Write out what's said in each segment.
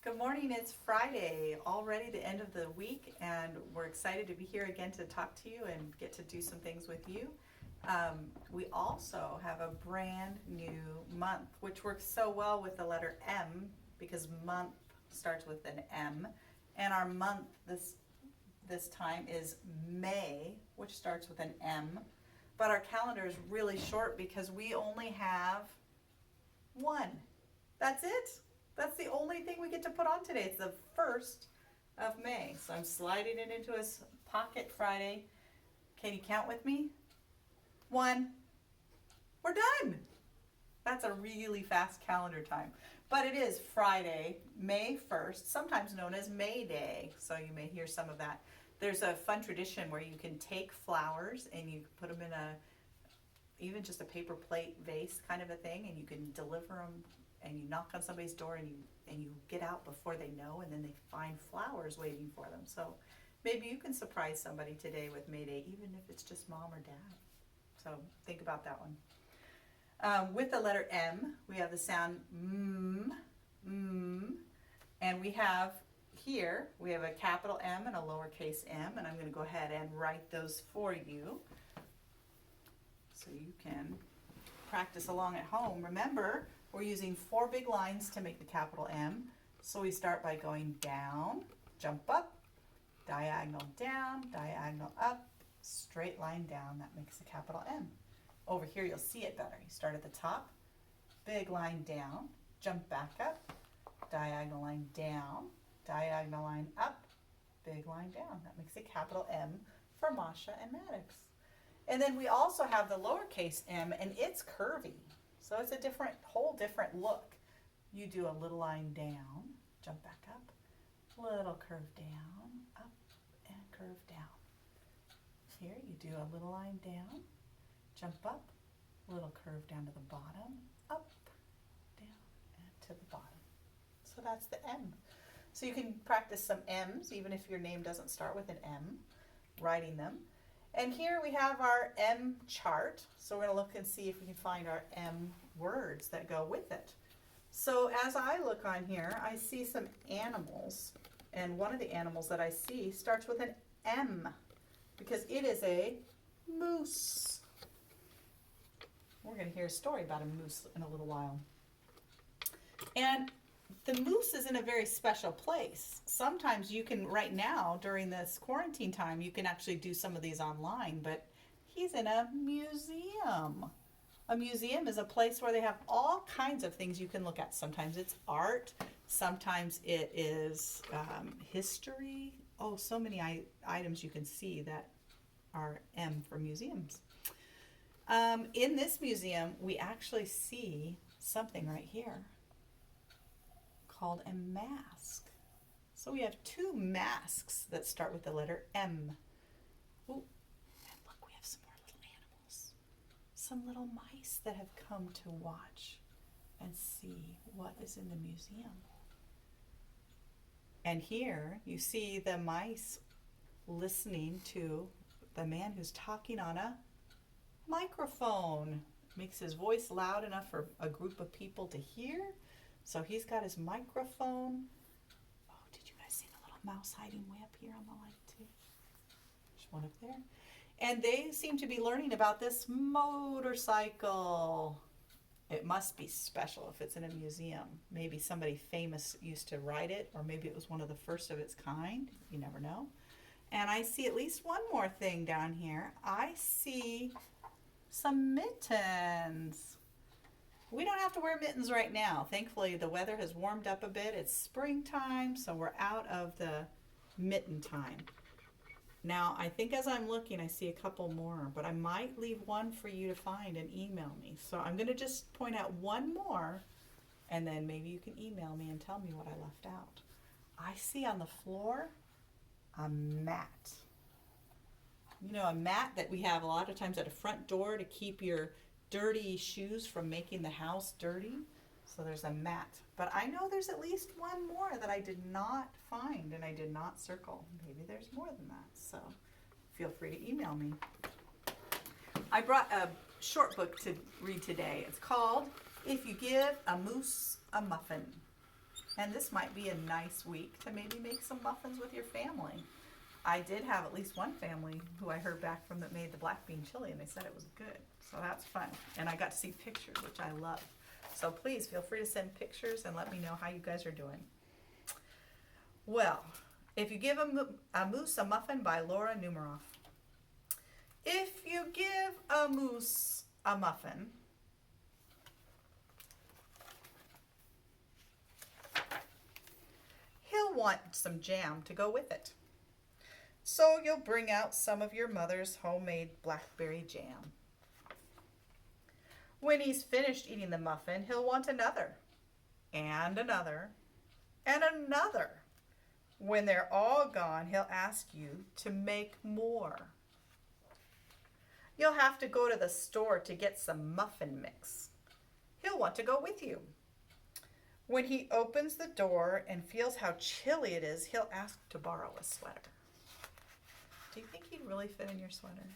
Good morning, it's Friday, already the end of the week, and we're excited to be here again to talk to you and get to do some things with you. We also have a brand new month, which works so well with the letter M because month starts with an M, and our month this time is May, which starts with an M, but our calendar is really short because we only have one. That's it. That's the only thing we get to put on today. It's the 1st of May. So I'm sliding it into his pocket Friday. Can you count with me? 1. We're done. That's a really fast calendar time. But it is Friday, May 1st, sometimes known as May Day. So you may hear some of that. There's a fun tradition where you can take flowers and you put them in even just a paper plate vase kind of a thing, and you can deliver them, and you knock on somebody's door and you get out before they know, and then they find flowers waiting for them. So maybe you can surprise somebody today with May Day, even if it's just mom or dad. So think about that one. With the letter M, we have the sound and we have a capital M and a lowercase m, and I'm going to go ahead and write those for you so you can practice along at home. Remember, we're using 4 big lines to make the capital M. So we start by going down, jump up, diagonal down, diagonal up, straight line down. That makes the capital M. Over here you'll see it better. You start at the top, big line down, jump back up, diagonal line down, diagonal line up, big line down. That makes a capital M for Masha and Maddox. And then we also have the lowercase m, and it's curvy. So it's a whole different look. You do a little line down, jump back up, little curve down, up, and curve down. Here you do a little line down, jump up, little curve down to the bottom, up, down, and to the bottom. So that's the M. So you can practice some M's, even if your name doesn't start with an M, writing them. And here we have our M chart. So we're going to look and see if we can find our M words that go with it. So as I look on here, I see some animals. And one of the animals that I see starts with an M because it is a moose. We're going to hear a story about a moose in a little while. And the moose is in a very special place. Sometimes you can, right now during this quarantine time, you can actually do some of these online, but he's in a museum. A museum is a place where they have all kinds of things you can look at. Sometimes it's art, sometimes it is history. Oh, so many items you can see that are M for museums. In this museum, we actually see something right here called a mask. So we have 2 masks that start with the letter M. Ooh, and look, we have some more little animals. Some little mice that have come to watch and see what is in the museum. And here you see the mice listening to the man who's talking on a microphone. Makes his voice loud enough for a group of people to hear. So he's got his microphone. Oh, did you guys see the little mouse hiding way up here on the light too? There's one up there. And they seem to be learning about this motorcycle. It must be special if it's in a museum. Maybe somebody famous used to ride it, or maybe it was one of the first of its kind. You never know. And I see at least one more thing down here. I see some mittens. We don't have to wear mittens right now. Thankfully, the weather has warmed up a bit. It's springtime, so we're out of the mitten time. Now, I think as I'm looking, I see a couple more, but I might leave one for you to find and email me. So I'm going to just point out one more, and then maybe you can email me and tell me what I left out. I see on the floor a mat. You know, a mat that we have a lot of times at a front door to keep your dirty shoes from making the house dirty. So there's a mat. But I know there's at least one more that I did not find and I did not circle. Maybe there's more than that. So feel free to email me. I brought a short book to read today. It's called If You Give a Moose a Muffin. And this might be a nice week to maybe make some muffins with your family. I did have at least one family who I heard back from that made the black bean chili, and they said it was good. So that's fun. And I got to see pictures, which I love. So please feel free to send pictures and let me know how you guys are doing. Well, if you give a moose a muffin, by Laura Numeroff. If you give a moose a muffin, he'll want some jam to go with it. So you'll bring out some of your mother's homemade blackberry jam. When he's finished eating the muffin, he'll want another, and another, and another. When they're all gone, he'll ask you to make more. You'll have to go to the store to get some muffin mix. He'll want to go with you. When he opens the door and feels how chilly it is, he'll ask to borrow a sweater. Do you think he'd really fit in your sweater?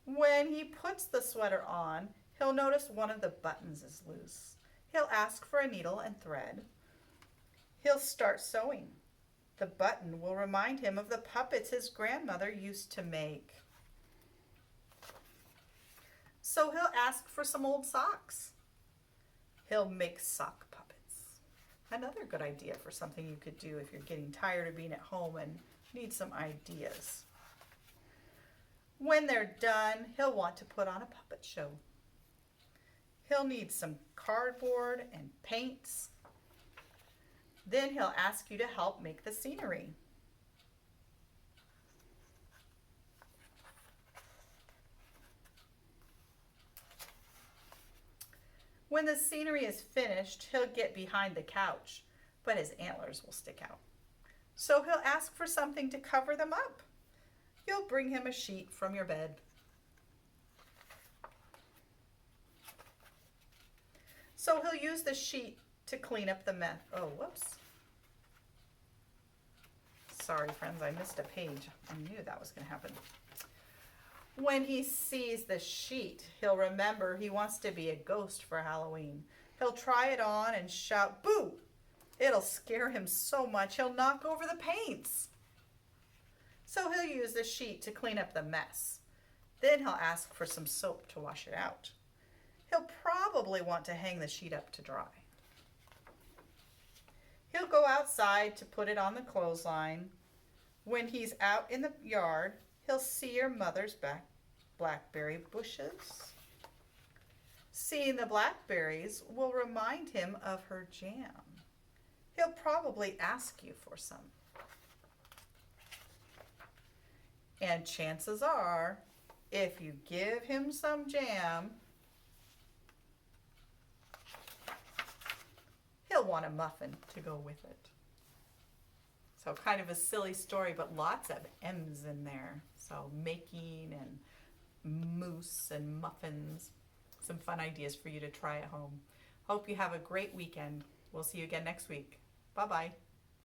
When he puts the sweater on, he'll notice one of the buttons is loose. He'll ask for a needle and thread. He'll start sewing. The button will remind him of the puppets his grandmother used to make. So he'll ask for some old socks. He'll make sock puppets. Another good idea for something you could do if you're getting tired of being at home and need some ideas. When they're done, he'll want to put on a puppet show. He'll need some cardboard and paints. Then he'll ask you to help make the scenery. When the scenery is finished, he'll get behind the couch, but his antlers will stick out. So he'll ask for something to cover them up. You'll bring him a sheet from your bed. So he'll use the sheet to clean up the mess. Oh, whoops. Sorry, friends, I missed a page. I knew that was going to happen. When he sees the sheet, he'll remember he wants to be a ghost for Halloween. He'll try it on and shout, "Boo!" It'll scare him so much he'll knock over the paints. So he'll use the sheet to clean up the mess. Then he'll ask for some soap to wash it out. He'll probably want to hang the sheet up to dry. He'll go outside to put it on the clothesline. When he's out in the yard, he'll see your mother's blackberry bushes. Seeing the blackberries will remind him of her jam. He'll probably ask you for some. And chances are, if you give him some jam, he'll want a muffin to go with it. So kind of a silly story, but lots of M's in there. So making and moose and muffins. Some fun ideas for you to try at home. Hope you have a great weekend. We'll see you again next week. Bye-bye.